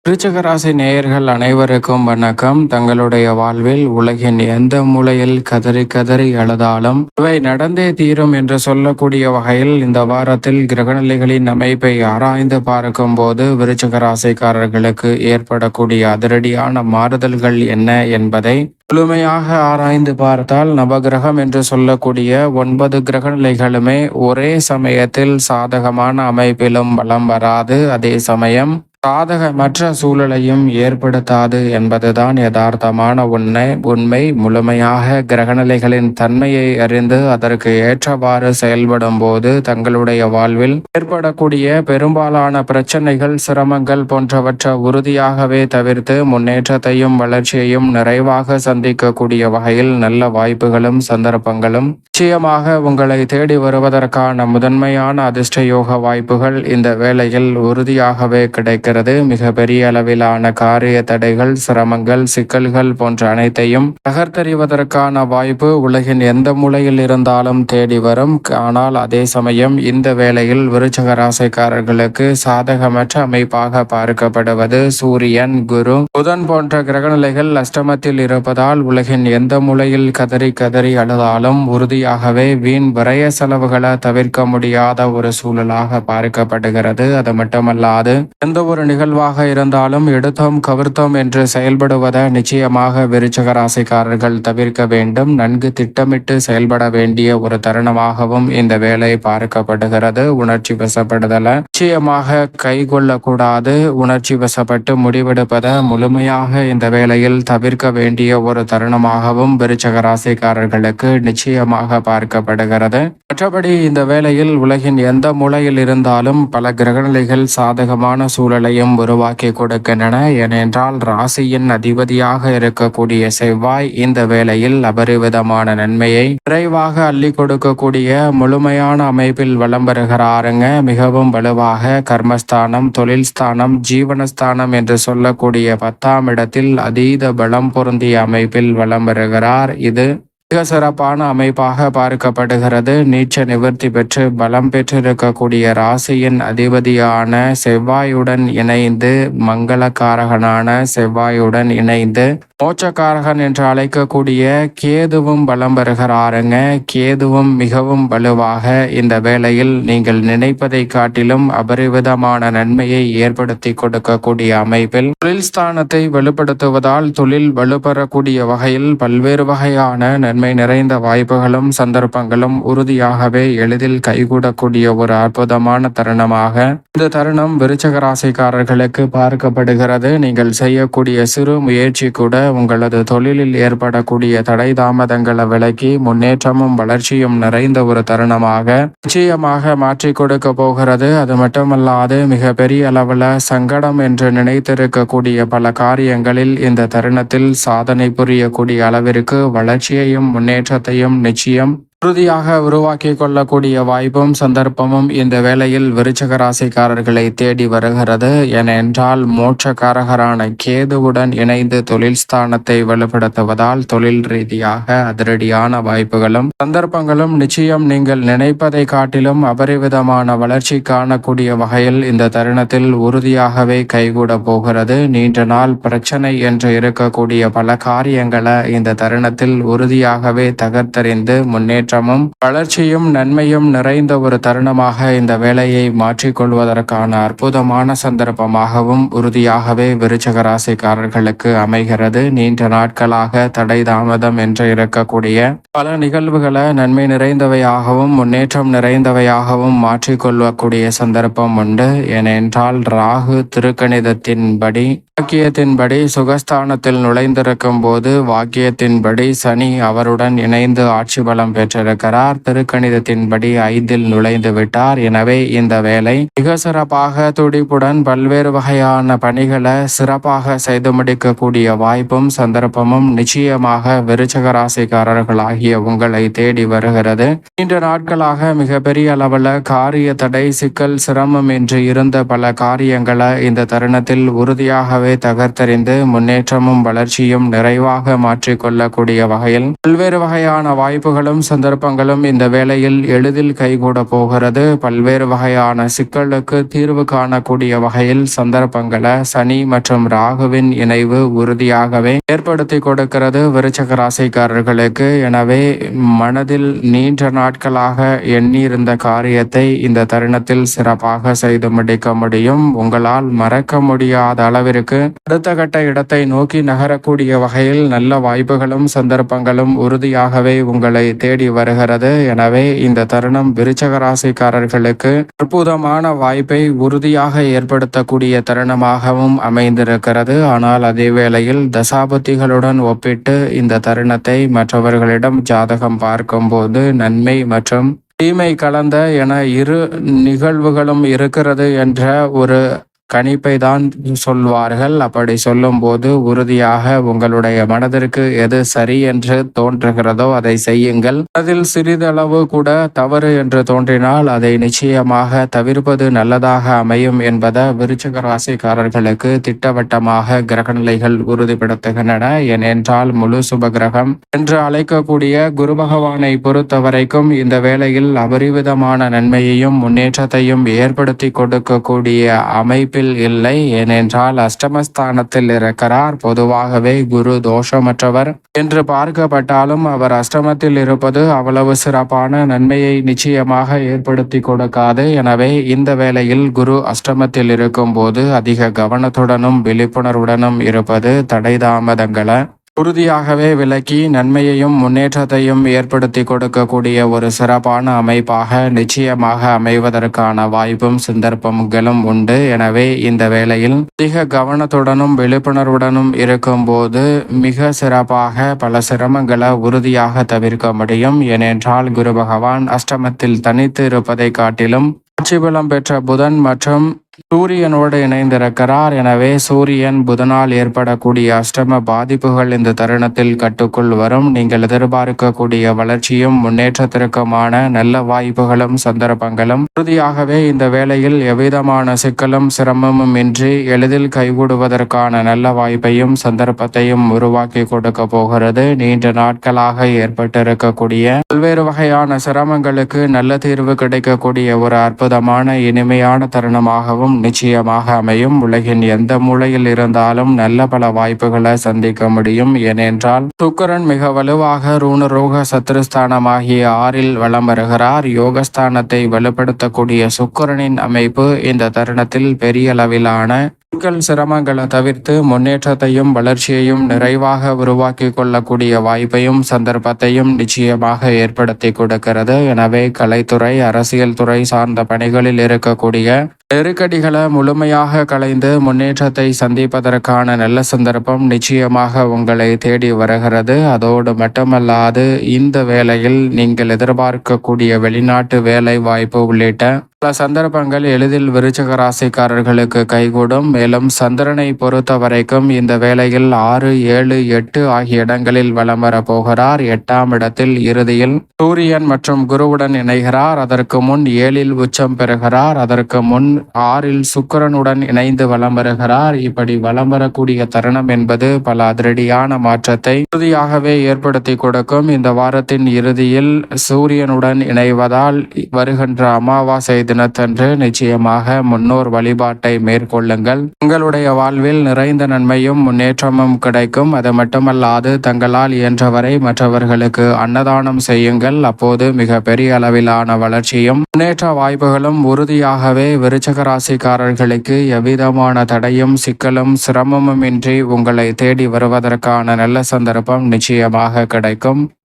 விருச்சிக ராசி நேயர்கள் அனைவருக்கும் வணக்கம். தங்களுடைய வாழ்வில் உலகின் எந்த மூலையில் கதறி கதறி அழுதாலும் இவை நடந்தே தீரும் என்று சொல்லக்கூடிய வகையில் இந்த வாரத்தில் கிரகநிலைகளின் அமைப்பை ஆராய்ந்து பார்க்கும் போது விருச்சிக ராசிக்காரர்களுக்கு ஏற்படக்கூடிய அதிரடியான மாறுதல்கள் என்ன என்பதை முழுமையாக ஆராய்ந்து பார்த்தால் நவகிரகம் என்று சொல்லக்கூடிய 9 கிரகநிலைகளுமே ஒரே சமயத்தில் சாதகமான அமைப்பிலும் வலம் வராது. அதே சமயம் சாதகமற்ற சூழலையும் ஏற்படுத்தாது என்பதுதான் யதார்த்தமான உண்மை. முழுமையாக கிரகநிலைகளின் தன்மையை அறிந்து அதற்கு ஏற்றவாறு செயல்படும் போது தங்களுடைய வாழ்வில் ஏற்படக்கூடிய பெரும்பாலான பிரச்சனைகள், சிரமங்கள் போன்றவற்றை உறுதியாகவே தவிர்த்து முன்னேற்றத்தையும் வளர்ச்சியையும் நிறைவாக சந்திக்கக்கூடிய வகையில் நல்ல வாய்ப்புகளும் சந்தர்ப்பங்களும் நிச்சயமாக உங்களை தேடி வருவதற்கான முதன்மையான அதிர்ஷ்ட யோக வாய்ப்புகள் இந்த வேளையில் உறுதியாகவே கிடைக்கிறது. மிக பெரிய அளவிலான காரிய தடைகள், சிரமங்கள், சிக்கல்கள் போன்ற அனைத்தையும் தகர்த்தெறிவதற்கான வாய்ப்பு உலகின் எந்த மூலையில் இருந்தாலும் தேடி வரும். ஆனால் அதே சமயம் இந்த வேளையில் விருச்சிக ராசிக்காரர்களுக்கு சாதகமற்ற அமைப்பாக பார்க்கப்படுவது சூரியன், குரு, புதன் போன்ற கிரகநிலைகள் அஷ்டமத்தில் இருப்பதால் உலகின் எந்த மூலையில் கதறி கதறி அழுதாலும் உறுதியாகவே வீண் விரய செலவுகளை தவிர்க்க முடியாத ஒரு சூழலாக பார்க்கப்படுகிறது. அது மட்டுமல்லாது எந்த ஒரு நிகழ்வாக இருந்தாலும் எடுத்தோம் கவிர்த்தோம் என்று செயல்படுவதை நிச்சயமாக விருச்சிக ராசிக்காரர்கள் தவிர்க்க வேண்டும். நன்கு திட்டமிட்டு செயல்பட வேண்டிய ஒரு தருணமாகவும் இந்த வேலை பார்க்கப்படுகிறது. உணர்ச்சி வசப்படுதலை நிச்சயமாக கைகொள்ளக்கூடாது. உணர்ச்சி வசப்பட்டு முடிவெடுப்பதை முழுமையாக இந்த வேளையில் தவிர்க்க வேண்டிய ஒரு தருணமாகவும் விருச்சிக ராசிக்காரர்களுக்கு நிச்சயமாக பார்க்கப்படுகிறது. மற்றபடி இந்த வேளையில் உலகின் எந்த மூலையில் இருந்தாலும் பல கிரகநிலைகள் சாதகமான சூழலையும் உருவாக்கி கொடுக்கின்றன. ஏனென்றால் ராசியின் அதிபதியாக இருக்கக்கூடிய செவ்வாய் இந்த வேளையில் அபரிவிதமான நன்மையை விரைவாக அள்ளி கொடுக்கக்கூடிய முழுமையான அமைப்பில் வலம் வருகிறாருங்க. மிகவும் வலுவாக கர்மஸ்தானம், தொழில் ஸ்தானம், ஜீவனஸ்தானம் என்று சொல்லக்கூடிய 10ஆம் இடத்தில் அதீத பலம் பொருந்திய அமைப்பில் வலம் வருகிறார். இது மிக சிறப்பான அமைப்பாக பார்க்கப்படுகிறது. நீச்ச நிவர்த்தி பெற்று பலம் பெற்றிருக்கக்கூடிய ராசியின் அதிபதியான செவ்வாயுடன் இணைந்து, மங்களகாரகனான செவ்வாயுடன் இணைந்து மோட்சக்காரகன் என்று அழைக்கக்கூடிய கேதுவும் பலம் பெறுகிறாருங்க. கேதுவும் மிகவும் வலுவாக இந்த வேளையில் நீங்கள் நினைப்பதை காட்டிலும் அபரிவிதமான நன்மையை ஏற்படுத்தி கொடுக்கக்கூடிய அமைப்பில் தொழில் ஸ்தானத்தை வலுப்படுத்துவதால் தொழில் வலுப்பெறக்கூடிய வகையில் பல்வேறு வகையான நன்மை நிறைந்த வாய்ப்புகளும் சந்தர்ப்பங்களும் உறுதியாகவே எளிதில் கைகூடக்கூடிய ஒரு அற்புதமான தருணமாக இந்த தருணம் விருச்சிக ராசிக்காரர்களுக்கு பார்க்கப்படுகிறது. நீங்கள் செய்யக்கூடிய சிறு முயற்சி கூட உங்களது தொழிலில் ஏற்படக்கூடிய தடை தாமதங்களை விலக்கி முன்னேற்றமும் வளர்ச்சியும் நிறைந்த ஒரு தருணமாக நிச்சயமாக மாற்றி கொடுக்க போகிறது. அது மட்டுமல்லாது மிக பெரிய அளவில் சங்கடம் என்று நினைத்திருக்கக்கூடிய பல காரியங்களில் இந்த தருணத்தில் சாதனை புரியக்கூடிய அளவிற்கு வளர்ச்சியையும் முன்னேற்றத்தையும் நிச்சயம் உறுதியாக உருவாக்கி கொள்ளக்கூடிய வாய்ப்பும் சந்தர்ப்பமும் இந்த வேளையில் விருச்சிக ராசிக்காரர்களை தேடி வருகிறது. ஏனென்றால் மோட்சக்காரகரான கேதுவுடன் இணைந்து தொழில் ஸ்தானத்தை வலுப்படுத்துவதால் தொழில் ரீதியாக அதிரடியான வாய்ப்புகளும் சந்தர்ப்பங்களும் நிச்சயம் நீங்கள் நினைப்பதை காட்டிலும் அபரிவிதமான வளர்ச்சி காணக்கூடிய வகையில் இந்த தருணத்தில் உறுதியாகவே கைகூட போகிறது. நீண்ட நாள் பிரச்சனை என்று இருக்கக்கூடிய பல காரியங்களை இந்த தருணத்தில் உறுதியாகவே தகர்த்தறிந்து முன்னேற்ற வளர்ச்சியும் நன்மையும் நிறைந்த ஒரு தருணமாக இந்த வேலையை மாற்றிக்கொள்வதற்கான அற்புதமான சந்தர்ப்பமாகவும் உறுதியாகவே விருச்சிக ராசிக்காரர்களுக்கு அமைகிறது. நீண்ட நாட்களாக தடை தாமதம் என்று இருக்கக்கூடிய பல நிகழ்வுகளை நன்மை நிறைந்தவையாகவும் முன்னேற்றம் நிறைந்தவையாகவும் மாற்றிக்கொள்ளக்கூடிய சந்தர்ப்பம் உண்டு. ஏனென்றால் ராகு திருக்கணிதத்தின்படி வாக்கியத்தின்படி சுகஸ்தானத்தில் நுழைந்திருக்கும் போது வாக்கியத்தின்படி சனி அவருடன் இணைந்து ஆட்சி பலம் பெற்றிருக்கிறார். திருக்கணிதத்தின்படி 5இல் நுழைந்து விட்டார். எனவே இந்த வேலை மிக சிறப்பாக துடிப்புடன் பல்வேறு வகையான பணிகளை சிறப்பாக செய்து முடிக்கக்கூடிய வாய்ப்பும் சந்தர்ப்பமும் நிச்சயமாக விருச்சிக ராசிக்காரர்களாகிய உங்களை தேடி வருகிறது. நீண்ட நாட்களாக மிகப்பெரிய அளவில் காரிய தடை, சிக்கல், சிரமம் என்று இருந்த பல காரியங்களை இந்த தருணத்தில் உறுதியாக தகர்த்தறிந்து முன்னேற்றமும் வளர்ச்சியும் நிறைவாக மாற்றிக்கொள்ளக்கூடிய வகையில் பல்வேறு வகையான வாய்ப்புகளும் சந்தர்ப்ப சந்தர்ப்பங்களும் இந்த வேளையில் எளிதில் கைகூட போகிறது. பல்வேறு வகையான சிக்கலுக்கு தீர்வு காணக்கூடிய வகையில் சந்தர்ப்பங்களை சனி மற்றும் ராகுவின் இணைவு உறுதியாகவே ஏற்படுத்தி கொடுக்கிறது விருச்சக ராசிக்காரர்களுக்கு. எனவே மனதில் நீண்ட நாட்களாக எண்ணியிருந்த காரியத்தை இந்த தருணத்தில் சிறப்பாக செய்து முடிக்க முடியும். உங்களால் மறக்க முடியாத அளவிற்கு அடுத்த கட்ட இடத்தை நோக்கி நகரக்கூடிய வகையில் நல்ல வாய்ப்புகளும் சந்தர்ப்பங்களும் உறுதியாகவே உங்களை தேடி வருகிறது. எனவே இந்த தருணம் விருச்சக ராசிக்காரர்களுக்கு அற்புதமான வாய்ப்பை உறுதியாக ஏற்படுத்தக்கூடிய தருணமாகவும் அமைந்திருக்கிறது. ஆனால் அதே வேளையில் தசாபதிகளுடன் ஒப்பிட்டு இந்த தருணத்தை மற்றவர்களிடம் ஜாதகம் பார்க்கும்போது நன்மை மற்றும் தீமை கலந்த என இரு நிகழ்வுகளும் இருக்கிறது என்ற ஒரு கணிப்பை தான் சொல்வார்கள். அப்படி சொல்லும்போது உறுதியாக உங்களுடைய மனதிற்கு எது சரி என்று தோன்றுகிறதோ அதை செய்யுங்கள். அதில் சிறிதளவு கூட தவறு என்று தோன்றினால் அதை நிச்சயமாக தவிர்ப்பது நல்லதாக அமையும் என்பதை விருச்சிக ராசிக்காரர்களுக்கு திட்டவட்டமாக கிரகநிலைகள் உறுதிப்படுத்துகின்றன. ஏனென்றால் முழு சுப கிரகம் என்று அழைக்கக்கூடிய குரு பகவானை பொறுத்த வரைக்கும் இந்த வேளையில் அபரிவிதமான நன்மையையும் முன்னேற்றத்தையும் ஏற்படுத்தி கொடுக்கக்கூடிய அமைப்பில் இல்லை. ஏனென்றால் அஷ்டமஸ்தானத்தில் இருக்கிறார். பொதுவாகவே குரு தோஷமற்றவர் என்று பார்க்கப்பட்டாலும் அவர் அஷ்டமத்தில் இருப்பது அவ்வளவு சிறப்பான நன்மையை நிச்சயமாக ஏற்படுத்தி கொடுக்காது. எனவே இந்த வேளையில் குரு அஷ்டமத்தில் இருக்கும் போது அதிக கவனத்துடனும் விழிப்புணர்வுடனும் இருப்பது தடை தாமதங்களை உறுதியாகவே விலக்கி நன்மையையும் முன்னேற்றத்தையும் ஏற்படுத்தி கொடுக்கக்கூடிய ஒரு சிறப்பான அமைப்பாக நிச்சயமாக அமைவதற்கான வாய்ப்பும் சந்தர்ப்பங்களும் உண்டு. எனவே இந்த வேளையில் அதிக கவனத்துடனும் விழிப்புணர்வுடனும் இருக்கும்போது மிக சிறப்பாக பல சிரமங்களை உறுதியாக தவிர்க்க முடியும். ஏனென்றால் குரு பகவான் அஷ்டமத்தில் தனித்து இருப்பதை காட்டிலும் ஆட்சி பலம் பெற்ற புதன் மற்றும் சூரியனோடு இணைந்திருக்கிறார். எனவே சூரியன் புதனால் ஏற்படக்கூடிய அஷ்டம பாதிப்புகள் இந்த தருணத்தில் கட்டுக்குள் வரும். நீங்கள் எதிர்பார்க்கக்கூடிய வளர்ச்சியும் முன்னேற்றத்திற்குமான நல்ல வாய்ப்புகளும் சந்தர்ப்பங்களும் உறுதியாகவே இந்த வேளையில் எவ்விதமான சிக்கலும் சிரமமும் இன்றி எளிதில் கைகூடுவதற்கான நல்ல வாய்ப்பையும் சந்தர்ப்பத்தையும் உருவாக்கி கொடுக்க போகிறது. நீண்ட நாட்களாக ஏற்பட்டிருக்கக்கூடிய பல்வேறு வகையான சிரமங்களுக்கு நல்ல தீர்வு கிடைக்கக்கூடிய ஒரு அற்புதமான இனிமையான தருணமாகவும் நிச்சயமாக அமையும். உலகின் எந்த மூலையில் இருந்தாலும் நல்ல பல வாய்ப்புகளை சந்திக்க முடியும். ஏனென்றால் சுக்கிரன் மிக வலுவாக ருணரோக சத்ருஸ்தானமாகிய 6ல் வலம் வருகிறார். யோகஸ்தானத்தை வலுப்படுத்தக்கூடிய சுக்கிரனின் அமைப்பு இந்த தருணத்தில் பெரிய அளவிலான சிரமங்களை தவிர்த்து முன்னேற்றத்தையும் வளர்ச்சியையும் நிறைவாக உருவாக்கி கொள்ளக்கூடிய வாய்ப்பையும் சந்தர்ப்பத்தையும் நிச்சயமாக ஏற்படுத்தி கொடுக்கிறது. எனவே கலைத்துறை அரசியல் துறை சார்ந்த பணிகளில் இருக்கக்கூடிய நெருக்கடிகளை முழுமையாக களைந்து முன்னேற்றத்தை சந்திப்பதற்கான நல்ல சந்தர்ப்பம் நிச்சயமாக உங்களை தேடி வருகிறது. அதோடு மட்டுமல்லாது இந்த வேளையில் நீங்கள் எதிர்பார்க்கக்கூடிய வெளிநாட்டு வேலை வாய்ப்பு உள்ளிட்ட பல சந்தர்ப்பங்கள் எளிதில் விருச்சிக ராசிக்காரர்களுக்கு கைகூடும். மேலும் சந்திரனை பொறுத்த வரைக்கும் இந்த வேளையில் 6, 7, 8 ஆகிய இடங்களில் வலம் வர போகிறார். 8ஆம் இடத்தில் இறுதியில் சூரியன் மற்றும் குருவுடன் இணைகிறார். அதற்கு முன் 7ல் உச்சம் பெறுகிறார். அதற்கு முன் 6ல் சுக்கிரனுடன் இணைந்து வலம் வருகிறார். இப்படி வலம் வரக்கூடிய தருணம் என்பது பல அதிரடியான மாற்றத்தை உறுதியாகவே ஏற்படுத்தி கொடுக்கும். இந்த வாரத்தின் இறுதியில் சூரியனுடன் இணைவதால் வருகின்ற அமாவாசை தினத்தன்று நிச்சயமாக முன்னோர் வழிபாட்டை மேற்கொள்ளுங்கள். உங்களுடைய வாழ்வில் நிறைந்த நன்மையும் முன்னேற்றமும் கிடைக்கும். அது மட்டுமல்லாது தங்களால் இயன்றவரை மற்றவர்களுக்கு அன்னதானம் செய்யுங்கள். அப்போது மிக பெரிய அளவிலான வளர்ச்சியும் முன்னேற்ற வாய்ப்புகளும் உறுதியாகவே விருச்சிக ராசிக்காரர்களுக்கு எவ்விதமான தடையும் சிக்கலும் சிரமமும் இன்றி உங்களை தேடி வருவதற்கான நல்ல சந்தர்ப்பம் நிச்சயமாக கிடைக்கும்.